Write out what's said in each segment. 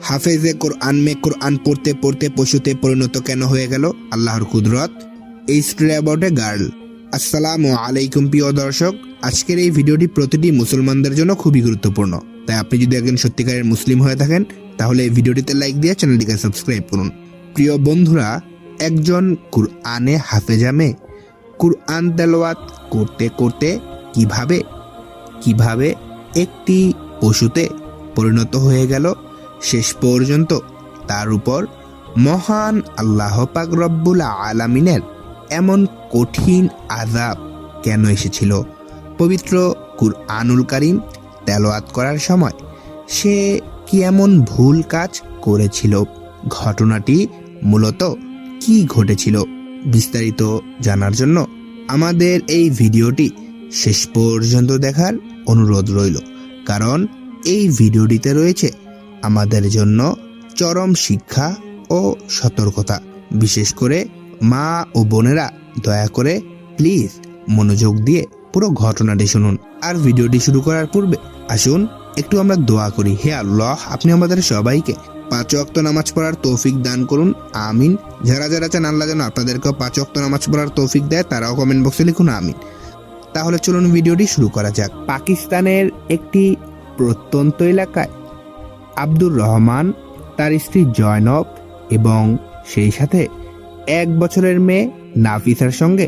হাফেজে কোরআন কোরআন পড়তে পড়তে পশুতে পরিণত কেন হয়ে গেল? আল্লাহর কুদরত। এই স্টোরি অ্যাবাউট এ গার্ল। আসসালামু আলাইকুম প্রিয় দর্শক, আজকের এই ভিডিওটি প্রতিটি মুসলমানদের জন্য খুবই গুরুত্বপূর্ণ। তাই আপনি যদি একজন সত্যিকারের মুসলিম হয়ে থাকেন তাহলে এই ভিডিওটিতে লাইক দিয়ে চ্যানেলটিকে সাবস্ক্রাইব করুন। প্রিয় বন্ধুরা, একজন কুরআনে হাফেজা মেয়ে কুরআন তেলাওয়াত করতে করতে কিভাবে একটি পশুতে পরিণত হয়ে গেল, শেষ পর্যন্ত তার উপর মহান আল্লাহ পাক রব্বুল আলামিনের এমন কঠিন আযাব কেন এসেছিল? পবিত্র কুরআনুল কারীম তেলাওয়াত করার সময় সে কি এমন ভুল কাজ করেছিল? ঘটনাটি মূলত কি ঘটেছিল? বিস্তারিত জানার জন্য আমাদের এই ভিডিওটি শেষ পর্যন্ত দেখার অনুরোধ রইল, কারণ এই ভিডিওটিতে রয়েছে আমাদের জন্য চরম শিক্ষা ও সতর্কতা। বিশেষ করে মা ও বোনেরা দয়া করে প্লিজ মনোযোগ দিয়ে পুরো ঘটনাটি শুনুন। আর ভিডিওটি শুরু করার পূর্বে আসুন একটু আমরা দোয়া করি। হে আল্লাহ, আপনি আমাদের সবাইকে 5 ওয়াক্ত নামাজ পড়ার তৌফিক দান করুন, আমিন। যারা যারা চান আল্লাহ যেন আপনাদেরকেও 5 ওয়াক্ত নামাজ পড়ার তৌফিক দেয়, তারাও কমেন্ট বক্সে লিখুন আমিন। তাহলে চলুন ভিডিওটি শুরু করা যাক। পাকিস্তানের একটি প্রত্যন্ত এলাকায় আব্দুর রহমান, তার স্ত্রী জয়নব এবং সেই সাথে 1 বছরের মেয়ে নাফিসার সঙ্গে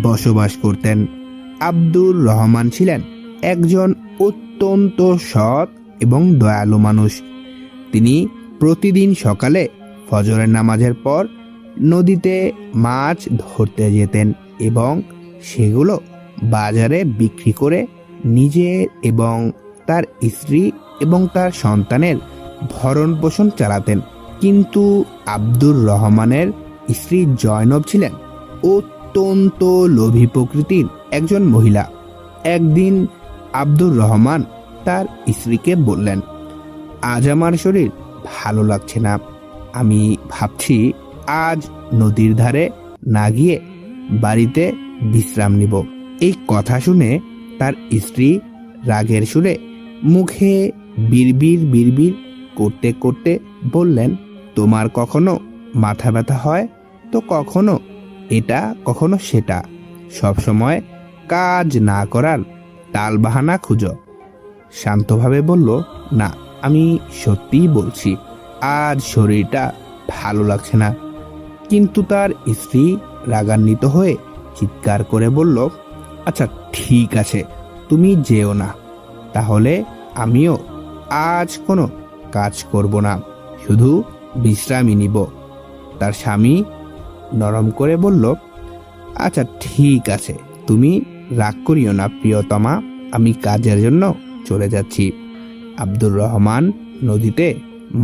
বসবাস করতেন। আব্দুর রহমান ছিলেন একজন অত্যন্ত সৎ এবং দয়ালু মানুষ। তিনি প্রতিদিন সকালে ফজরের নামাজের পর নদীতে মাছ ধরতে যেতেন এবং সেগুলো বাজারে বিক্রি করে নিজে এবং তার স্ত্রী এবং তার সন্তানের ভরণ পোষণ চালাতেন। কিন্তু আব্দুর রহমানের স্ত্রী জয়নব ছিলেন অত্যন্ত লোভী প্রকৃতির একজন মহিলা। একদিন আব্দুর রহমান তার স্ত্রীকে বললেন, আজ আমার শরীর ভালো লাগছে না, আমি ভাবছি আজ নদীর ধারে না গিয়ে বাড়িতে বিশ্রাম নিব। এই কথা শুনে তার স্ত্রী রাগের সুরে মুখে বিড়বিড় করতে করতে বললেন, তোমার কখনো মাথা ব্যথা হয় তো কখনো এটা কখনো সেটা, সবসময় কাজ না করার টাল বাহানা খুঁজো। শান্তভাবে বলল, না, আমি সত্যিই বলছি আজ শরীরটা ভালো লাগছে না। কিন্তু তার স্ত্রী রাগান্বিত হয়ে চিৎকার করে বলল, আচ্ছা ঠিক আছে, তুমি যেও না, তাহলে আমিও আজ কোনো কাজ করব না, শুধু বিশ্রামই নিব। তার স্বামী নরম করে বলল, আচ্ছা ঠিক আছে, তুমি রাগ করিও না প্রিয়তমা, আমি কাজের জন্য চলে যাচ্ছি। আব্দুর রহমান নদীতে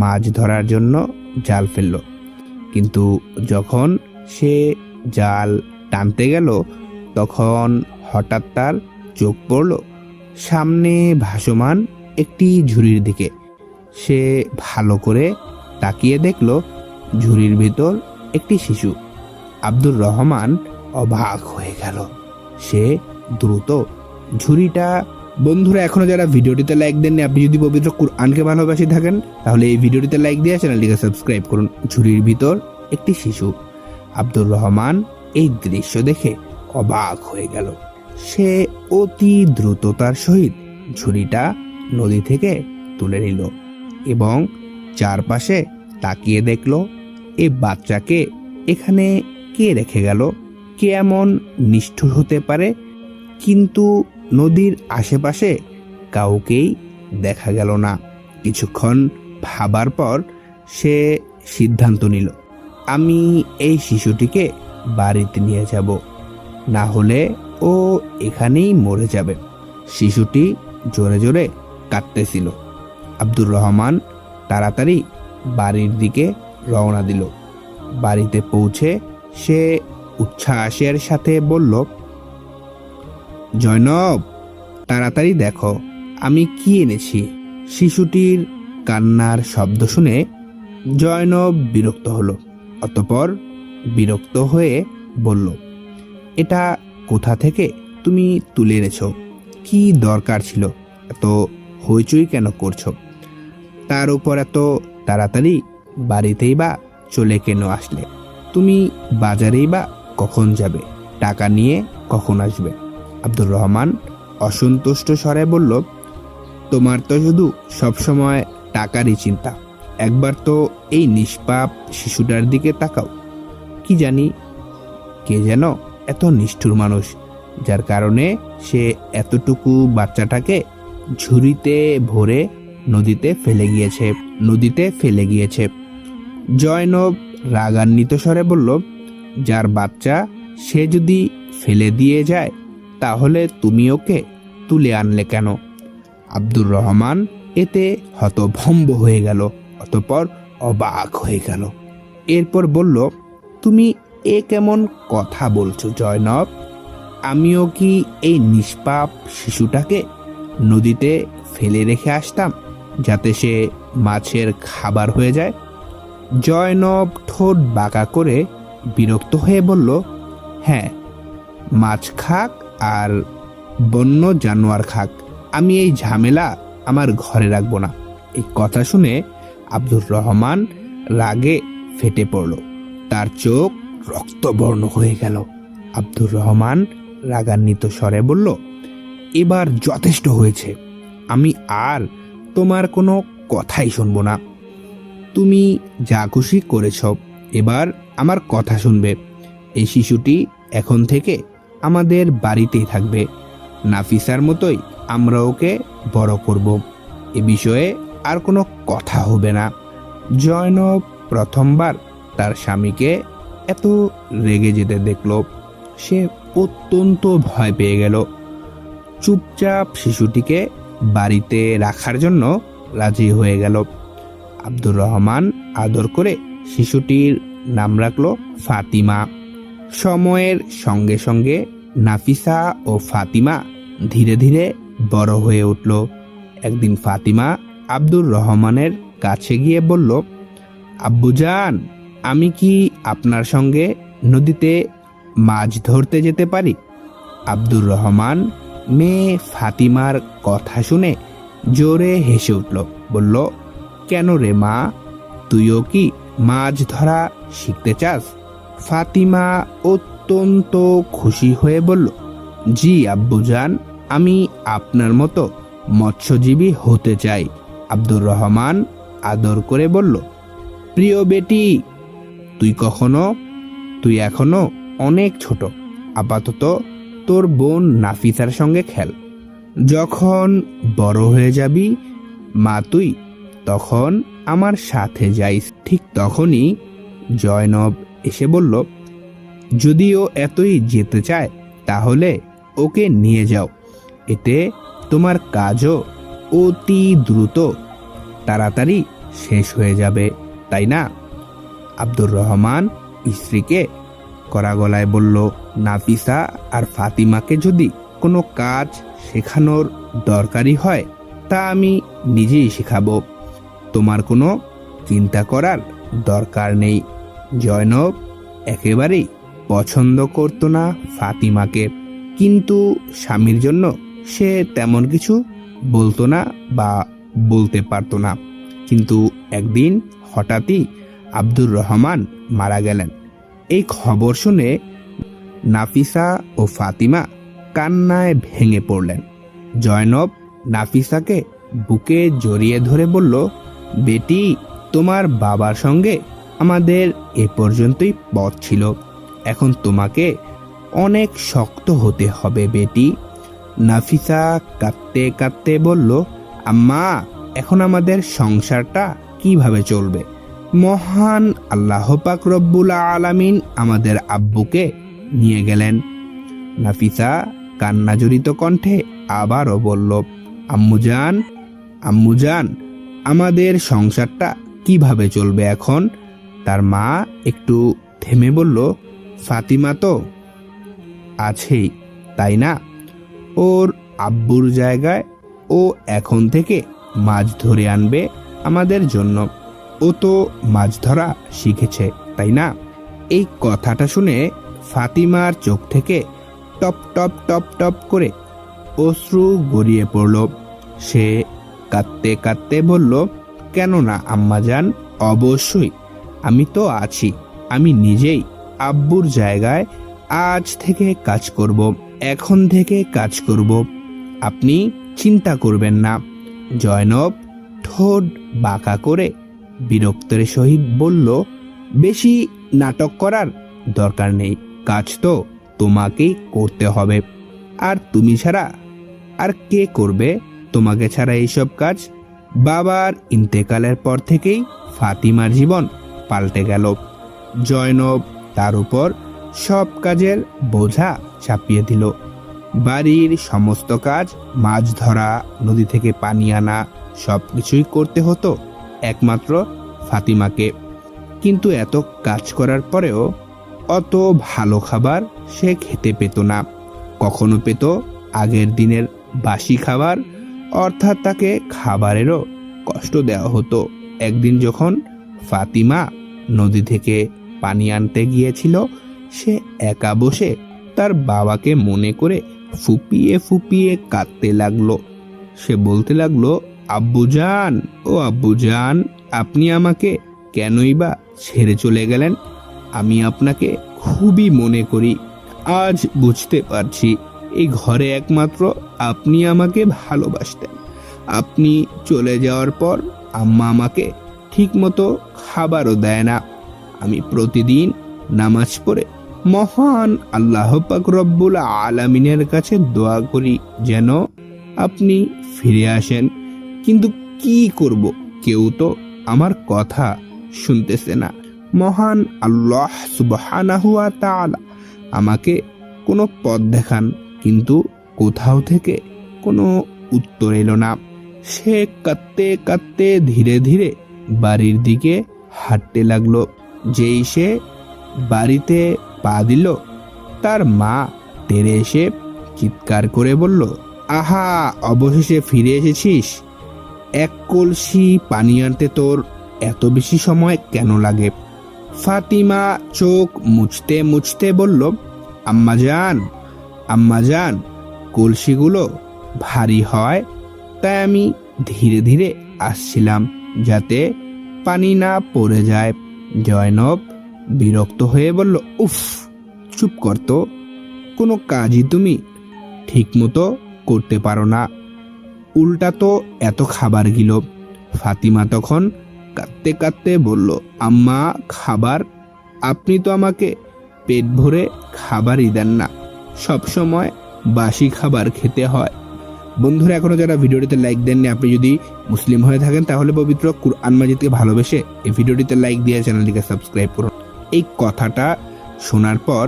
মাছ ধরার জন্য জাল ফেলল, কিন্তু যখন সে জাল টানতে গেল তখন হঠাৎ তার চোখ পড়ল সামনে ভাসমান একটি ঝুড়ির দিকে। সে ভালো করে তাকিয়ে দেখল ঝুড়ির ভিতর একটি শিশু। আব্দুর রহমান অবাক হয়ে গেল। সে দ্রুত ঝুড়িটা, বন্ধুরা এখনো যারা ভিডিওটিতে লাইক দেননি, আপনি যদি পবিত্র কুরআনকে ভালোবাসি থাকেন তাহলে এই ভিডিওটিতে লাইক দিয়ে চ্যানেলটিকে সাবস্ক্রাইব করুন। ঝুড়ির ভিতর একটি শিশু। আব্দুর রহমান এই দৃশ্য দেখে অবাক হয়ে গেল। সে অতি দ্রুততার সহিত ঝুড়িটা নদী থেকে তুলে নিল এবং চারপাশে তাকিয়ে দেখল এই বাচ্চাকে এখানে কে রেখে গেল, কে এমন নিষ্ঠুর হতে পারে। কিন্তু নদীর আশেপাশে কাউকেই দেখা গেল না। কিছুক্ষণ ভাবার পর সে সিদ্ধান্ত নিল, আমি এই শিশুটিকে বাড়িতে নিয়ে যাব, না হলে ও এখানেই মরে যাবে। শিশুটি জোরে জোরে কাঁদতেছিল। আব্দুর রহমান তাড়াতাড়ি বাড়ির দিকে রওনা দিল। বাড়িতে পৌঁছে সে উচ্ছ্বাসের সাথে বলল, জয়নব, তাড়াতাড়ি দেখো আমি কি এনেছি। শিশুটির কান্নার শব্দ শুনে জয়নব বিরক্ত হলো। অতঃপর বিরক্ত হয়ে বলল, এটা কোথা থেকে তুমি তুলে এনেছো? কি দরকার ছিল? এত হইচই কেন করছো? তার উপর এত তাড়াতাড়ি বাড়িতেই বা চলে কেন আসলে? তুমি বাজারেই বা কখন যাবে? টাকা নিয়ে কখন আসবে? আব্দুর রহমান অসন্তুষ্ট স্বরে বলল, তোমার তো শুধু সবসময় টাকারই চিন্তা। একবার তো এই নিষ্পাপ শিশুটার দিকে তাকাও। কি জানি কে যেন এত নিষ্ঠুর মানুষ, যার কারণে সে এতটুকু বাচ্চাটাকে ঝুড়িতে ভরে নদীতে ফেলে গিয়েছে। জয়নব রাগান্বিত স্বরে বলল, যার বাচ্চা সে যদি ফেলে দিয়ে যায় তাহলে তুমি ওকে তুলে আনলে কেন? আব্দুর রহমান এতে হতভম্ব হয়ে গেল, অতঃপর অবাক হয়ে গেল। এরপর বলল, তুমি এ কেমন কথা বলছো জয়নব? আমিও কি এই নিষ্পাপ শিশুটাকে নদীতে ফেলে রেখে আসতাম যাতে সে মাছের খাবার হয়ে যায়? জয়নব ঠোঁট বাঁকা করে বিরক্ত হয়ে বলল, হ্যাঁ, মাছ খাক আর বন্য জানোয়ার খাক, আমি এই ঝামেলা আমার ঘরে রাখবো না। এই কথা শুনে আব্দুর রহমান রাগে ফেটে পড়ল, তার চোখ রক্তবর্ণ হয়ে গেল। আব্দুর রহমান রাগান্বিত স্বরে বলল, এবার যথেষ্ট হয়েছে, আমি আর তোমার কোনো কথাই শুনবো না। তুমি যা খুশি করেছ, এবার আমার কথা শুনবে। এই শিশুটি এখন থেকে আমাদের বাড়িতেই থাকবে। নাফিসার মতোই আমরা ওকে বড় করব। এ বিষয়ে আর কোনো কথা হবে না। জয়নব প্রথমবার তার স্বামীকে এত রেগে যেতে দেখল। সে অত্যন্ত ভয় পেয়ে গেল। চুপচাপ শিশুটিকে বাড়িতে রাখার জন্য রাজি হয়ে গেল। আব্দুর রহমান আদর করে শিশুটির নাম রাখল ফাতিমা। সময়ের সঙ্গে সঙ্গে নাফিসা ও ফাতিমা ধীরে ধীরে বড় হয়ে উঠল। একদিন ফাতিমা আব্দুর রহমানের কাছে গিয়ে বলল, আব্বুজান, আমি কি আপনার সঙ্গে নদীতে মাছ ধরতে যেতে পারি? আব্দুর রহমান মেয়ে ফাতিমার কথা শুনে জোরে হেসে উঠল, বলল, কেন রে মা, তুইও কি মাছ ধরা শিখতে চাস? ফাতিমা অত্যন্ত খুশি হয়ে বলল, জি আব্বুজান, আমি আপনার মতো মৎস্যজীবী হতে চাই। আব্দুর রহমান আদর করে বলল, প্রিয় বেটি, তুই এখনো অনেক ছোট। আপাতত তোর বোন নাফিসার সঙ্গে খেল। যখন বড় হয়ে যাবি মা তুই, তখন আমার সাথে যাইস। ঠিক তখনই জয়নব এসে বলল, যদিও এতই যেতে চায় তাহলে ওকে নিয়ে যাও, এতে তোমার কাজও অতি দ্রুত তাড়াতাড়ি শেষ হয়ে যাবে, তাই না? আব্দুর রহমান স্ত্রীকে কড়া গলায় বলল, নাফিসা আর ফাতিমাকে যদি কোনো কাজ শেখানোর দরকারি হয় তা আমি নিজেই শেখাবো, তোমার কোনো চিন্তা করার দরকার নেই। জয়নব একেবারেই পছন্দ করতো না ফাতিমাকে, কিন্তু স্বামীর জন্য সে তেমন কিছু বলতো না বা বলতে পারতো না। কিন্তু একদিন হঠাৎই আব্দুর রহমান মারা গেলেন। এই খবর শুনে নাফিসা ও ফাতিমা কান্নায় ভেঙে পড়লেন। জয়নব নাফিসাকে বুকে জড়িয়ে ধরে বলল, বেটি, তোমার বাবার সঙ্গে আমাদের এ পর্যন্তই পথ ছিল, এখন তোমাকে অনেক শক্ত হতে হবে বেটি। নাফিসা কাঁদতে কাঁদতে বলল, আম্মা, এখন আমাদের সংসারটা কিভাবে চলবে? মহান আল্লাহ পাক রব্বুল আলামিন আমাদের আব্বুকে নিয়ে গেলেন। নাফিসা কান্নাজড়িত কণ্ঠে আবারও বলল, আম্মুজান, আমাদের সংসারটা কিভাবে চলবে এখন? তার মা একটু থেমে বলল, ফাতিমা তো আছেই, তাই না? ওর আব্বুর জায়গায় ও এখন থেকে মাছ ধরে আনবে আমাদের জন্য। ও তো মাছ ধরা শিখেছে, তাই না? এই কথাটা শুনে ফাতিমার চোখ থেকে টপ টপ টপ টপ করে অশ্রু গড়িয়ে পড়ল। সে কাঁদতে কাঁদতে বলল, কেন না আম্মাজান, অবশ্যই আমি তো আছি। আমি নিজেই আব্বুর জায়গায় আজ থেকে কাজ করব, এখন থেকে কাজ করব। আপনি চিন্তা করবেন না। জয়নব ঠোঁট বাঁকা করে বিরক্তের সহিত বলল, বেশি নাটক করার দরকার নেই। কাজ তো তোমাকেই করতে হবে। আর তুমি ছাড়া আর কে করবে তোমাকে ছাড়া এইসব কাজ? বাবার ইন্তেকালের পর থেকেই ফাতিমার জীবন পাল্টে গেল। জয়নব তার উপর সব কাজের বোঝা চাপিয়ে দিল। বাড়ির সমস্ত কাজ, মাছ ধরা, নদী থেকে পানি আনা, সব কিছুই করতে হতো একমাত্র ফাতিমাকে। কিন্তু এত কাজ করার পরেও অত ভালো খাবার সে খেতে পেত না। কখনো পেত আগের দিনের বাসি খাবার, অর্থাৎ তাকে খাবারেরও কষ্ট দেওয়া হতো। একদিন যখন ফাতিমা নদী থেকে পানি আনতে গিয়েছিল, সে একা বসে তার বাবাকে মনে করে ফুপিয়ে ফুপিয়ে কাঁদতে লাগলো। সে বলতে লাগলো, আব্বুজান, ও আব্বুজান, আপনি আমাকে কেনই বা ছেড়ে চলে গেলেন? আমি আপনাকে খুবই মনে করি। আজ বুঝতে পারছি এই ঘরে একমাত্র আপনি আমাকে ভালোবাসতেন। আপনি চলে যাওয়ার পর আম্মা আমাকে ঠিকমতো খাবারও দেয় না। আমি প্রতিদিন নামাজ পড়ে মহান আল্লাহ পাক রব্বুল আলামিনের কাছে দোয়া করি যেন আপনি ফিরে আসেন। কিন্তু কি করব, কেউ তো আমার কথা শুনতেছে না। মহান আল্লাহ সুবহানাহু ওয়া তাআলা আমাকে কোনো পথ দেখান, কিন্তু কোথাও থেকে কোনো উত্তর এলো না। সে কাঁদতে কাঁদতে ধীরে ধীরে বাড়ির দিকে হাঁটতে লাগলো। যেই সে বাড়িতে পা দিল, তার মা তেড়ে এসে চিৎকার করে বলল, আহা, অবশেষে ফিরে এসেছিস। এক কলসি পানি আনতে তোর এত বেশি সময় কেন লাগে? ফাতিমা চোখ মুছতে মুছতে বলল, আম্মাজান, আম্মাজান, কলসিগুলো ভারী হয়, তাই আমি ধীরে ধীরে আসছিলাম যাতে পানি না পড়ে যায়। জয়নব বিরক্ত হয়ে বলল, উফ, চুপ কর তো, কোনো কাজই তুমি ঠিক মতো করতে পারো না, উল্টা তো এত খাবার গিলো। ফাতিমা তখন কাঁদতে কাঁদতে বলল, আম্মা, খাবার? আপনি তো আমাকে পেট ভরে খাবারই দেন না, সব সময় বাসি খাবার খেতে হয়। বন্ধুরা, এখনো যারা ভিডিওটিতে লাইক দেননি, আপনি যদি মুসলিম হয়ে থাকেন তাহলে পবিত্র কুরআন মাজিদকে ভালোবেসে এই ভিডিওটিতে লাইক দিয়ে চ্যানেলটিকে সাবস্ক্রাইব করুন। এই কথাটা শোনার পর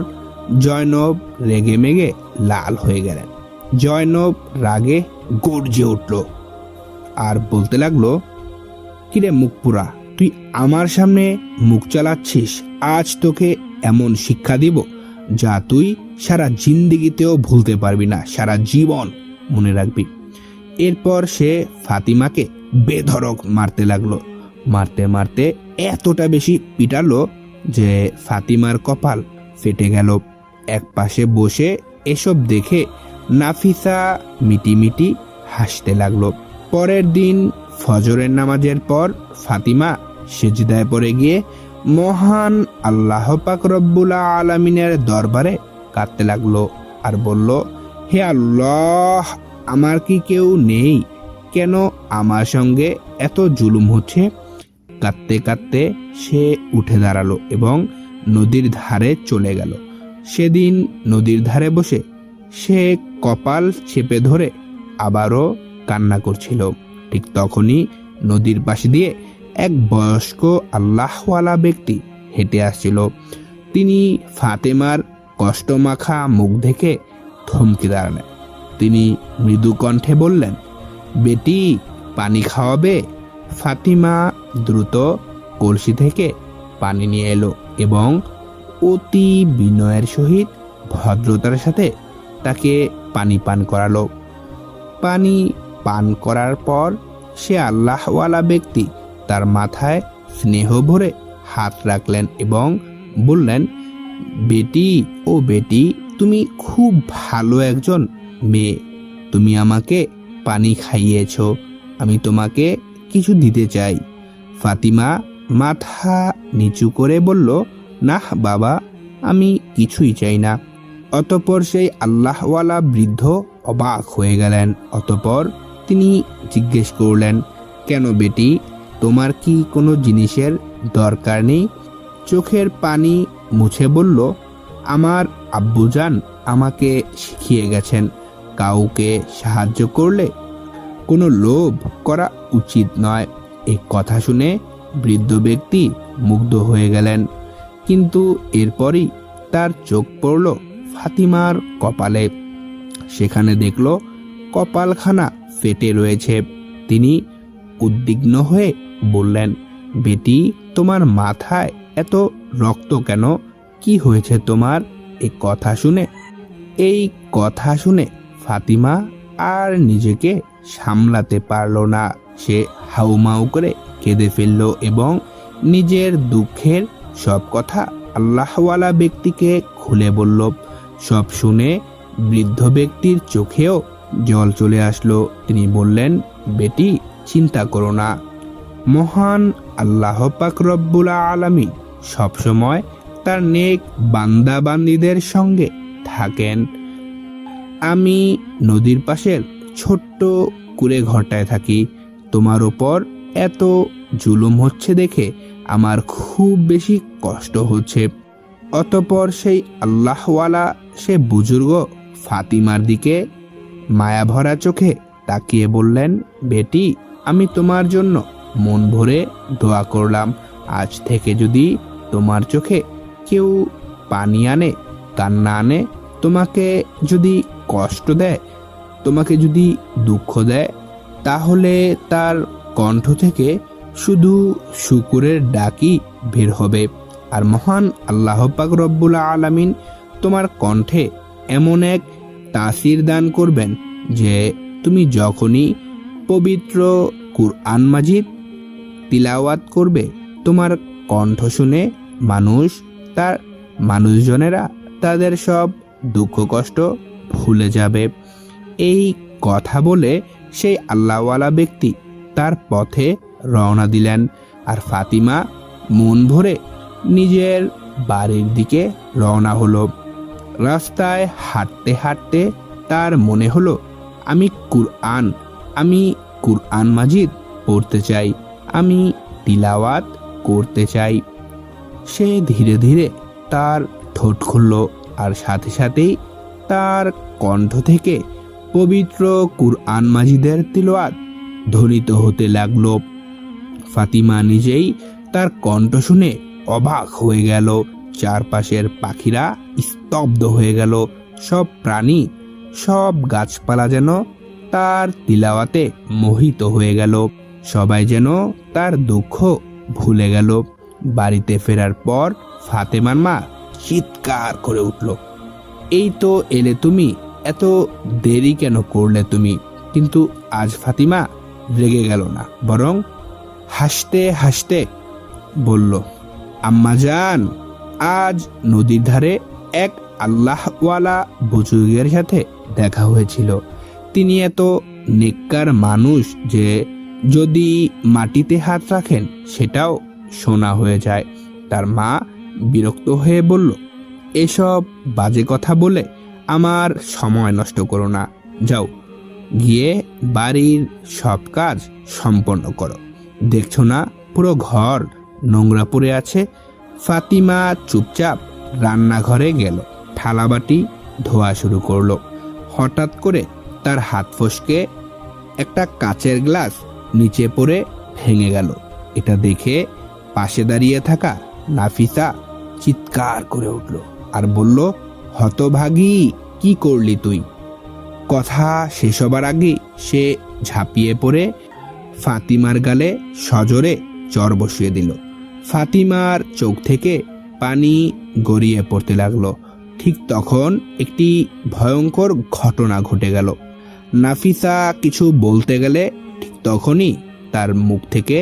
জয়নব রেগে মেগে লাল হয়ে গেলেন। জয়নব রাগে গর্জে উঠল আর বলতে লাগলো, কিরে মুখপুরা, তুই আমার সামনে মুখ চালাচ্ছিস? আজ তোকে এমন শিক্ষা দিব যা তুই সারা জিন্দেগিতেও ভুলতে পারবি না, সারা জীবন মনে রাখবি। এরপর সে ফাতিমাকে বেধড়ক মারতে লাগলো। মারতে মারতে এতটা বেশি পিটালো যে ফাতিমার কপাল ফেটে গেল। এক পাশে বসে এসব দেখে নাফিসা মিটিমিটি হাসতে লাগলো। পরের দিন ফজরের নামাজের পর ফাতিমা সেজদায় পড়ে গিয়ে মহান আল্লাহ পাক রব্বুল আলামিনের দরবারে কাঁদতে লাগলো আর বলল, হে আল্লাহ, আমার কি কেউ নেই? কেন আমার সঙ্গে এত জুলুম হচ্ছে? কাঁদতে কাঁদতে সে উঠে দাঁড়ালো এবং নদীর ধারে চলে গেল। সেদিন নদীর ধারে বসে সে কপাল চেপে ধরে আবারও কান্না করছিল। ঠিক তখনই নদীর পাশ দিয়ে এক বয়স্ক আল্লাহওয়ালা ব্যক্তি হেঁটে আসছিল। তিনি ফাতেমার কষ্টমাখা মুখ দেখে থমকে দাঁড়ালেন। তিনি মৃদু কণ্ঠে বললেন, বেটি, পানি খাওয়াবে? ফাতিমা দ্রুত কলসি থেকে পানি নিয়ে এলো এবং অতি বিনয়ের সহিত ভদ্রতার সাথে তাকে পানি পান করালো। পানি পান করার পর সে আল্লাহওয়ালা ব্যক্তি তার মাথায় স্নেহ ভরে হাত রাখলেন এবং বললেন, বেটি, ও বেটি, তুমি খুব ভালো একজন মেয়ে। তুমি আমাকে পানি খাইয়েছ, আমি তোমাকে কিছু দিতে চাই। ফাতিমা মাথা নিচু করে বলল, না বাবা, আমি কিছুই চাই না। অতঃপর সেই আল্লাহওয়ালা বৃদ্ধ অবাক হয়ে গেলেন। অতঃপর তিনি জিজ্ঞেস করলেন, কেন বেটি, তোমার কি কোনো জিনিসের দরকার নেই? চোখের পানি মুছে বলল, আমার আব্বুজান আমাকে শিখিয়ে গেছেন, কাউকে সাহায্য করলে কোনো লোভ করা উচিত নয়। এই কথা শুনে বৃদ্ধ ব্যক্তি মুগ্ধ হয়ে গেলেন। কিন্তু এরপরই তার চোখ পড়ল ফাতিমার কপালে। সেখানে দেখল কপালখানা ফেটে রয়েছে। তিনি উদ্বিগ্ন হয়ে বললেন, বেটি, তোমার মাথায় এত রক্ত কেন? কি হয়েছে তোমার? এই কথা শুনে ফাতিমা আর নিজেকে সামলাতে পারল না। সে হাউমাউ করে কেঁদে ফেলল এবং নিজের দুঃখের সব কথা আল্লাহওয়ালা ব্যক্তিকে খুলে বলল। সব শুনে বৃদ্ধ ব্যক্তির চোখেও জল চলে আসলো। তিনি বললেন, বেটি, চিন্তা করো না, মহান আল্লাহ পাক রব্বুল আলামিন সবসময় তার নেক বান্দা বান্দীদের সঙ্গে থাকেন। আমি নদীর পাশের ছোট্ট কুঁড়ে ঘরটায় থাকি। তোমার ওপর এত জুলুম হচ্ছে দেখে আমার খুব বেশি কষ্ট হচ্ছে। অতঃপর সেই আল্লাহওয়ালা সে বুজুর্গ ফাতিমার দিকে মায়া ভরা চোখে তাকিয়ে বললেন, বেটি, আমি তোমার জন্য মন ভরে দোয়া করলাম। আজ থেকে যদি তোমার চোখে কেউ পানি আনে, কান্না আনে, তোমাকে যদি কষ্ট দেয়, তোমাকে যদি দুঃখ দেয়, তাহলে তার কণ্ঠ থেকে শুধু শুকুরের ডাকই বের হবে। আর মহান আল্লাহ পাক রব্বুল আলামিন তোমার কণ্ঠে এমন এক তাসির দান করবেন যে তুমি যখনই পবিত্র কুরআন মাজিদ তিলাওয়াত করবে, তোমার কণ্ঠ শুনে মানুষজনেরা তাদের সব দুঃখ কষ্ট ভুলে যাবে। এই কথা বলে সেই আল্লাহওয়ালা ব্যক্তি তার পথে রওনা দিলেন। আর ফাতিমা মন ভরে নিজের বাড়ির দিকে রওনা হলো। রাস্তায় হাঁটতে হাঁটতে তার মনে হলো, আমি কুরআন মাজিদ পড়তে চাই, আমি তিলাওয়াত করতে চাই। সে ধীরে ধীরে তার ঠোঁট খুলল, আর সাথে সাথেই তার কণ্ঠ থেকে পবিত্র কুরআন মাজিদের তিলাওয়াত ধ্বনিত হতে লাগলো। ফাতিমা নিজেই তার কণ্ঠ শুনে অবাক হয়ে গেল। চারপাশের পাখিরা স্তব্ধ হয়ে গেল। সব প্রাণী, সব গাছপালা যেন তার তিলাওয়াতে মোহিত হয়ে গেল। সবাই যেন তার দুঃখ ভুলে গেল। বাড়িতে ফেরার পর ফাতেমার মা চিৎকার করে উঠল, এই তো এলে তুমি, এত দেরি কেন করলে তুমি? কিন্তু আজ ফাতিমা রেগে গেল না, বরং হাসতে হাসতে বলল, আম্মাজান, আজ নদীর ধারে এক আল্লাহওয়ালা বুজুর্গের সাথে দেখা হয়েছিল। তিনি এত নেককার মানুষ যে যদি মাটিতে হাত রাখেন সেটাও সোনা হয়ে যায়। তার মা বিরক্ত হয়ে বলল, এসব বাজে কথা বলে আমার সময় নষ্ট করো না, যাও গিয়ে বাড়ির সব কাজ সম্পন্ন করো। দেখছো না পুরো ঘর নোংরা পড়ে আছে? ফাতিমা চুপচাপ রান্নাঘরে গেল, থালাবাটি ধোয়া শুরু করলো। হঠাৎ করে তার হাত ফসকে একটা কাচের গ্লাস নিচে পড়ে ভেঙে গেল। এটা দেখে পাশে দাঁড়িয়ে থাকা নাফিসা চিৎকার করে উঠল আর বলল, হতভাগী, কি করলি তুই? কথা শেষ হবার আগে সে ঝাঁপিয়ে পড়ে ফাতিমার গালে সজোরে চর বসিয়ে দিল। ফাতিমার চোখ থেকে পানি গড়িয়ে পড়তে লাগলো। ঠিক তখন একটি ভয়ঙ্কর ঘটনা ঘটে গেল। নাফিসা কিছু বলতে গেলে ঠিক তখনই তার মুখ থেকে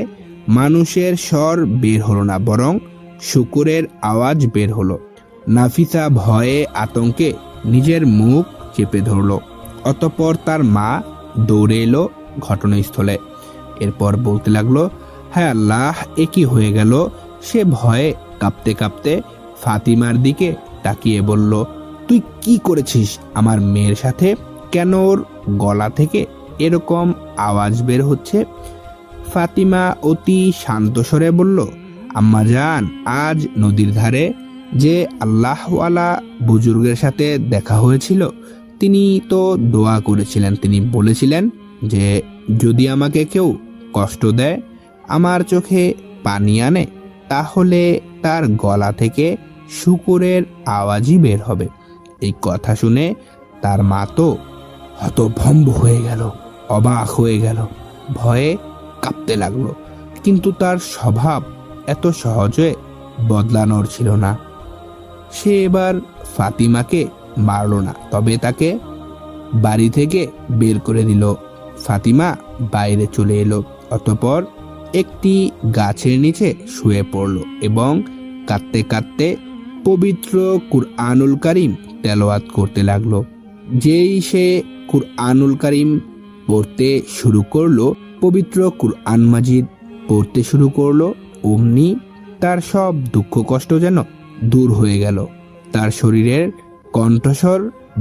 মানুষের স্বর বের হলো না, বরং শুকুরের আওয়াজ বের হলো। নাফিসা ভয়ে আতঙ্কে নিজের মুখ চেপে ধরল। অতঃপর তার মা দৌড়ে এলো ঘটনাস্থলে। এরপর বলতে লাগলো, হ্যাঁ আল্লাহ, এ কি হয়ে গেল? সে ভয়ে কাঁপতে কাঁপতে ফাতিমার দিকে তাকিয়ে বলল, তুই কি করেছিস আমার মেয়ের সাথে? কেন ওর গলা থেকে এরকম আওয়াজ বের হচ্ছে? ফাতিমা অতি শান্ত স্বরে বলল, আম্মাজান, আজ নদীর ধারে যে আল্লাহওয়ালা বুজুর্গের সাথে দেখা হয়েছিল, তিনি তো দোয়া করেছিলেন। তিনি বলেছিলেন যে যদি আমাকে কেউ কষ্ট দেয়, আমার চোখে পানি আনে, তাহলে তার গলা থেকে শূকরের আওয়াজই বের হবে। এই কথা শুনে তার মা তো হতভম্ব হয়ে গেল, অবাক হয়ে গেল, ভয়ে কাঁপতে লাগলো। কিন্তু তার স্বভাব এত সহজে বদলানোর ছিল না। সে এবার ফাতিমাকে মারল না, তবে তাকে বাড়ি থেকে বের করে দিল। ফাতিমা বাইরে চলে এলো, অতঃপর একটি গাছের নিচে শুয়ে পড়ল এবং কাঁদতে কাঁদতে পবিত্র কুরআনুল কারীম তেলাওয়াত করতে লাগলো। যেই সে কুরআনুল কারীম পড়তে শুরু করলো, পবিত্র কুরআন মাজিদ পড়তে শুরু করলো, অমনি তার সব দুঃখ কষ্ট যেন দূর হয়ে গেল। তার শরীরের কণ্ঠস্বর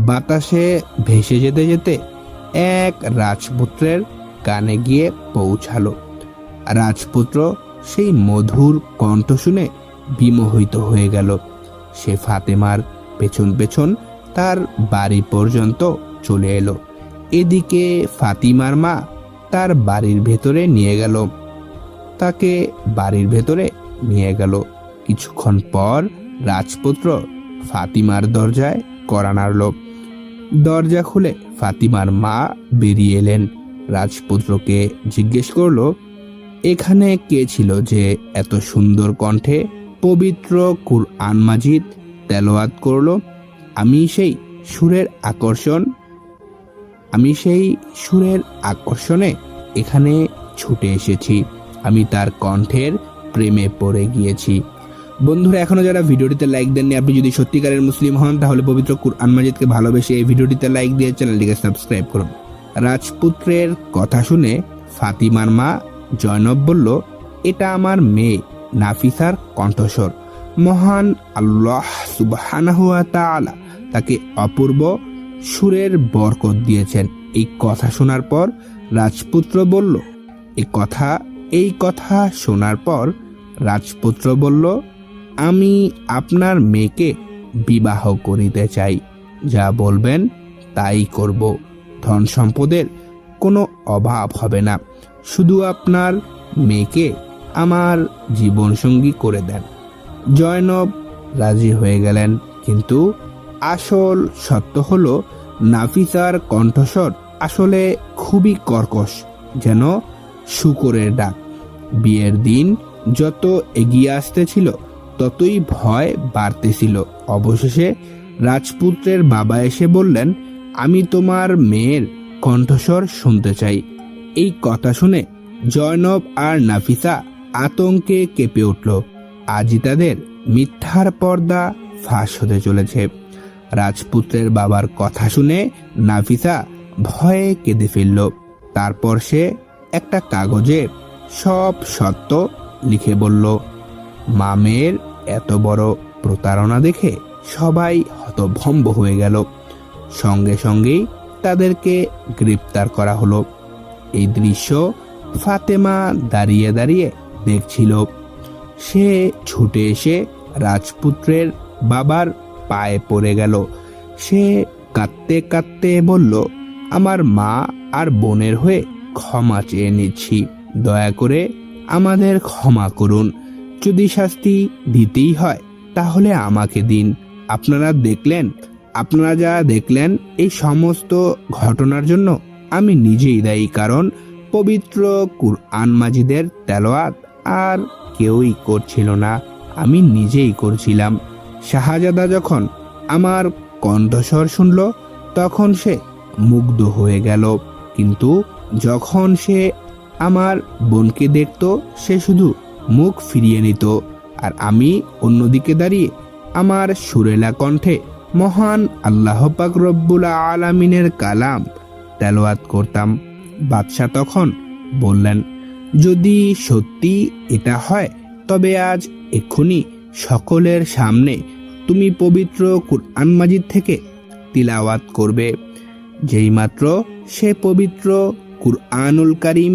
বাতাসে ভেসে যেতে যেতে এক রাজপুত্রের কানে গিয়ে পৌঁছালো। রাজপুত্র সেই মধুর কণ্ঠ শুনে বিমোহিত হয়ে গেল। সে ফাতেমার পেছন পেছন তার বাড়ি পর্যন্ত চলে এলো। এদিকে ফাতিমার মা তার বাড়ির ভেতরে নিয়ে গেল, তাকে বাড়ির ভেতরে নিয়ে গেল। কিছুক্ষণ পর রাজপুত্র ফাতিমার দরজায় কড়া নাড়ল। দরজা খুলে ফাতিমার মা বেরিয়ে এলেন। রাজপুত্রকে জিজ্ঞেস করলো, এখানে কে ছিল যে এত সুন্দর কণ্ঠে পবিত্র কুরআন মাজিদ তেলাওয়াত করলো? আমি সেই সুরের আকর্ষণে এখানে ছুটে এসেছি। আমি তার কণ্ঠের প্রেমে পড়ে গিয়েছি। বন্ধুরা, এখনো যারা ভিডিওটিতে লাইক দেননি, আপনি যদি সত্যিকারের মুসলিম হন তাহলে পবিত্র কুরআন মাজিদকে ভালোবেসে এই ভিডিওটিতে লাইক দিয়ে চ্যানেলটিকে সাবস্ক্রাইব করুন। রাজপুত্রের কথা শুনে ফাতিমার মা জয়নব বলল, এটা আমার মেয়ে নাফিসার কণ্ঠস্বর। মহান আল্লাহ সুবহানাহু ওয়া তাআলা তাকে অপূর্ব সুরের বরকত দিয়েছেন। এই কথা শোনার পর রাজপুত্র বলল, এই কথা শোনার পর রাজপুত্র বলল, আমি আপনার মেয়েকে বিবাহ করিতে চাই। যা বলবেন তাই করব। ধন সম্পদের কোনো অভাব হবে না। শুধু আপনার মেয়েকে আমার জীবনসঙ্গী করে দেন। জয়নব রাজি হয়ে গেলেন, কিন্তু আসল সত্য হলো নাফিসার কণ্ঠস্বর আসলে খুবই কর্কশ, যেন শূকরের ডাক। বিয়ের দিন যত এগিয়ে আসতেছিল ততই ভয় বাড়তেছিল। অবশেষে রাজপুত্রের বাবা এসে বললেন, আমি তোমার মেয়ের কণ্ঠস্বর শুনতে চাই। এই কথা শুনে জয়নব আর নাফিসা আতঙ্কে কেঁপে উঠল। আজই তাদের মিথ্যার পর্দা ফাঁস হতে চলেছে। রাজপুত্রের বাবার কথা শুনে নাফিসা ভয়ে কেঁদে ফেলল। তারপর সে একটা কাগজে সব সত্য লিখে বলল। মামের এত বড় প্রতারণা দেখে সবাই হতভম্ব হয়ে গেল। সঙ্গে সঙ্গেই তাদেরকে গ্রেপ্তার করা হলো। এই দৃশ্য ফাতেমা দাঁড়িয়ে দাঁড়িয়ে দেখছিল। সে ছুটে এসে রাজপুত্রের বাবার পায়ে পড়ে গেল। সে কাঁদতে কাঁদতে বলল, আমার মা আর বোনের হয়ে ক্ষমা চেয়ে নিচ্ছি। দয়া করে আমাদের ক্ষমা করুন। যদি শাস্তি দিতেই হয় তাহলে আমাকে দিন। আপনারা যা দেখলেন এই সমস্ত ঘটনার জন্য আমি নিজেই দায়ী, কারণ পবিত্র কুরআন মাজিদের তেলাওয়াত আর কেউই করছিল না, আমি নিজেই করছিলাম। শাহজাদা যখন আমার কণ্ঠস্বর শুনল তখন সে মুগ্ধ হয়ে গেল, কিন্তু যখন সে আমার বোনকে দেখত সে শুধু মুখ ফিরিয়ে নিত, আর আমি অন্যদিকে দাঁড়িয়ে আমার সুরেলা কণ্ঠে মহান আল্লাহ পাক রব্বুল আলামিনের কালাম তেলাওয়াত করতাম। বাদশাহ তখন বললেন, যদি সত্যি এটা হয় তবে আজ এক্ষুনি সকলের সামনে তুমি পবিত্র কুরআন মাজিদ থেকে তিলাওয়াত করবে। যেইমাত্র সে পবিত্র কুরআনুল কারীম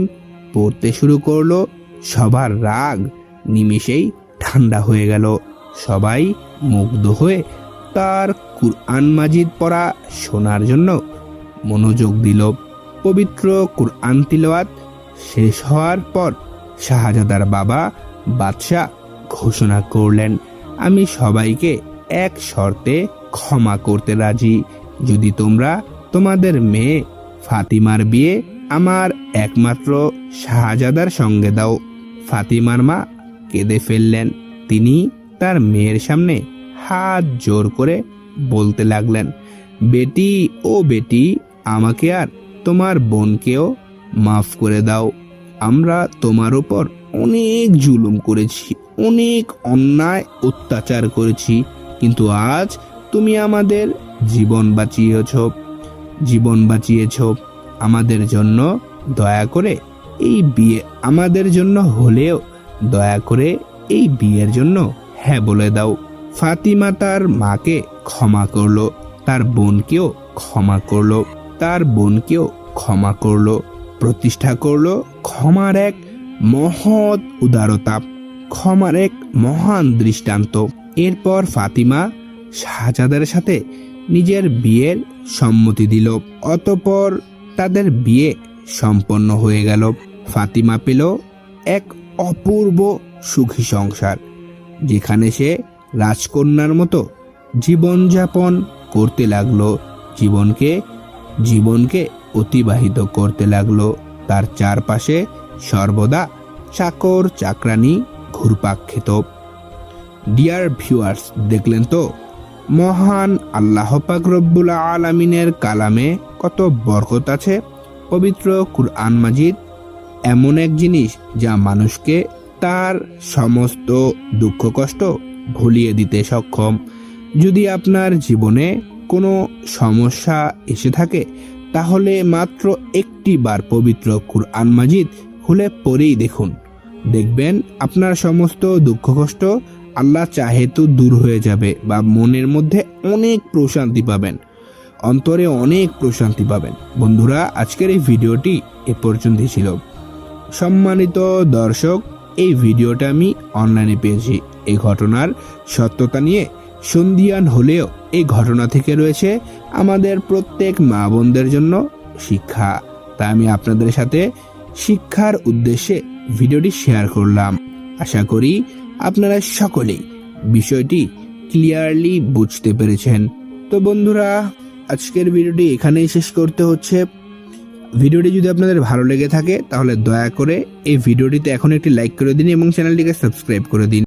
পড়তে শুরু করলো, সবার রাগ নিমিষেই ঠান্ডা হয়ে গেল। সবাই মুগ্ধ হয়ে তার কুরআন মাজিদ পড়া শোনার জন্য মনোযোগ দিল। পবিত্র কুরআন তিলাওয়াত শেষ হওয়ার পর শাহজাদার বাবা বাদশাহ ঘোষণা করলেন, আমি সবাইকে এক শর্তে ক্ষমা করতে রাজি, যদি তোমরা তোমাদের মেয়ে ফাতিমার বিয়ে আমার একমাত্র শাহজাদার সঙ্গে দাও। ফাতিমার মা কেঁদে ফেললেন। তিনি তার মেয়ের সামনে হাত জোর করে বলতে লাগলেন, বেটি ও বেটি, আমাকে আর তোমার বোনকেও মাফ করে দাও। আমরা তোমার উপর অনেক জুলুম করেছি, অনেক অন্যায় অত্যাচার করেছি, কিন্তু আজ তুমি আমাদের জীবন বাঁচিয়েছ। আমাদের জন্য দয়া করে এই বিয়ে, আমাদের জন্য হলেও দয়া করে এই বিয়ের জন্য হ্যাঁ বলে দাও। ফাতিমা তার মাকে ক্ষমা করলো, তার বোনকেও ক্ষমা করলো, প্রতিষ্ঠা করলো ক্ষমার এক মহৎ উদারতা, ক্ষমার এক মহান দৃষ্টান্ত। এরপর ফাতিমা শাহজাদার সাথে নিজের বিয়ের সম্মতি দিল। অতঃপর তাদের বিয়ে সম্পন্ন হয়ে গেল। ফাতিমা পেল এক অপূর্ব সুখী সংসার, যেখানে সে রাজকন্যার মতো জীবনযাপন করতে লাগলো, জীবনকে অতিবাহিত করতে লাগলো। তার চারপাশে সর্বদা চাকর চাকরানি ঘুরপাক খেত। ডিয়ার ভিউয়ার্স, দেখলেন তো মহান আল্লাহ পাক রব্বুল আলামিনের কালামে কত বরকত আছে। পবিত্র কুরআন মাজিদ এমন এক জিনিস যা মানুষকে তার সমস্ত দুঃখ কষ্ট ভুলিয়ে দিতে সক্ষম। যদি আপনার জীবনে কোনো সমস্যা এসে থাকে তাহলে মাত্র একটি বার পবিত্র কুরআন মাজিদ খুলে পড়েই দেখুন, দেখবেন আপনার সমস্ত দুঃখ কষ্ট আল্লাহ চাহে তো দূর হয়ে যাবে, বা মনের মধ্যে অনেক প্রশান্তি পাবেন, অন্তরে অনেক প্রশান্তি পাবেন। বন্ধুরা, আজকের এই ভিডিওটি এ পর্যন্তই ছিল। সম্মানিত দর্শক, এই ভিডিওটা আমি অনলাইনে পেয়েছি। এই ঘটনার সত্যতা নিয়ে সন্দিহান হলেও এই ঘটনা থেকে রয়েছে আমাদের প্রত্যেক মা বোনদের জন্য শিক্ষা। তাই আমি আপনাদের সাথে শিক্ষার উদ্দেশ্যে ভিডিওটি শেয়ার করলাম। আশা করি আপনারা সকলেই বিষয়টি ক্লিয়ারলি বুঝতে পেরেছেন। তো বন্ধুরা, আজকের ভিডিওটি এখানেই শেষ করতে হচ্ছে। ভিডিওটি যদি আপনাদের ভালো লেগে থাকে তাহলে দয়া করে এই ভিডিওটিতে এখন একটি লাইক করে দিন এবং চ্যানেলটিকে সাবস্ক্রাইব করে দিন।